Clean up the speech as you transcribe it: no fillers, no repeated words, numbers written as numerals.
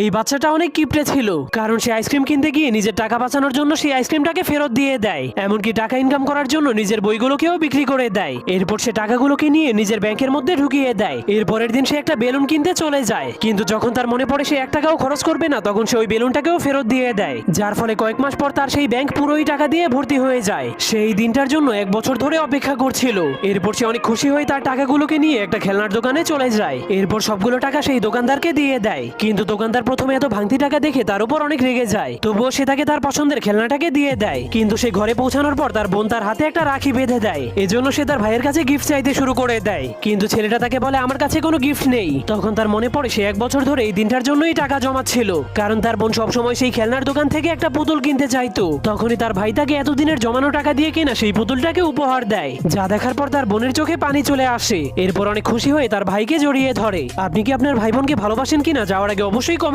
এই বাচ্চাটা অনেক কিপটে ছিল, কারণ সে আইসক্রিম কিনতে গিয়ে নিজের টাকা বাঁচানোর জন্য সেই আইসক্রিমটাকে ফেরত দিয়ে দেয়, এমনকি টাকা ইনকাম করার জন্য নিজের বইগুলোকেও বিক্রি করে দেয়। এরপর সে টাকাগুলোকে নিয়ে নিজের ব্যাংকের মধ্যে ঢুকিয়ে দেয়। এরপরের দিন সে একটা বেলুন কিনতে চলে যায়, কিন্তু যখন তার মনে পড়ে সে 1 টাকাও খরচ করবে না, তখন সে ওই বেলুনটাকেও ফেরত দিয়ে দেয়, যার ফলে কয়েক মাস পর তার সেই ব্যাংক পুরোই টাকা দিয়ে ভর্তি হয়ে যায়। সেই দিনটার জন্য 1 বছর ধরে অপেক্ষা করছিল। এরপর সে অনেক খুশি হয়ে তার টাকাগুলোকে নিয়ে একটা খেলনার দোকানে চলে যায়। এরপর সবগুলো টাকা সেই দোকানদারকে দিয়ে দেয়, কিন্তু দোকানদার প্রথমে এত ভাঙতি টাকা দেখে তার উপর অনেক রেগে যায়। তবুও সে তাকে তার পছন্দের খেলনাটাকে দিয়ে দেয়। কিন্তু সে ঘরে পৌঁছানোর পর তার বোন তার হাতে একটা রাখি বেঁধে দেয়, এজন্য সে তার ভাইয়ের কাছে গিফট চাইতে শুরু করে দেয়। কিন্তু ছেলেটা তাকে বলে আমার কাছে কোনো গিফট নেই। তখন তার মনে পড়ে সে 1 বছর ধরে এই দিনটার জন্যই টাকা জমাচ্ছিল, কারণ তার বোন সবসময় সেই খেলনার দোকান থেকে একটা পুতুল কিনতে চাইতো। তখনই তার ভাই তাকে এতদিনের জমানো টাকা দিয়ে কেনা সেই পুতুলটাকে উপহার দেয়, যা দেখার পর তার বোনের চোখে পানি চলে আসে। এরপর অনেক খুশি হয়ে তার ভাইকে জড়িয়ে ধরে। আপনি কি আপনার ভাই বোনকে ভালোবাসেন কিনা যাওয়ার আগে অবশ্যই কমেন্ট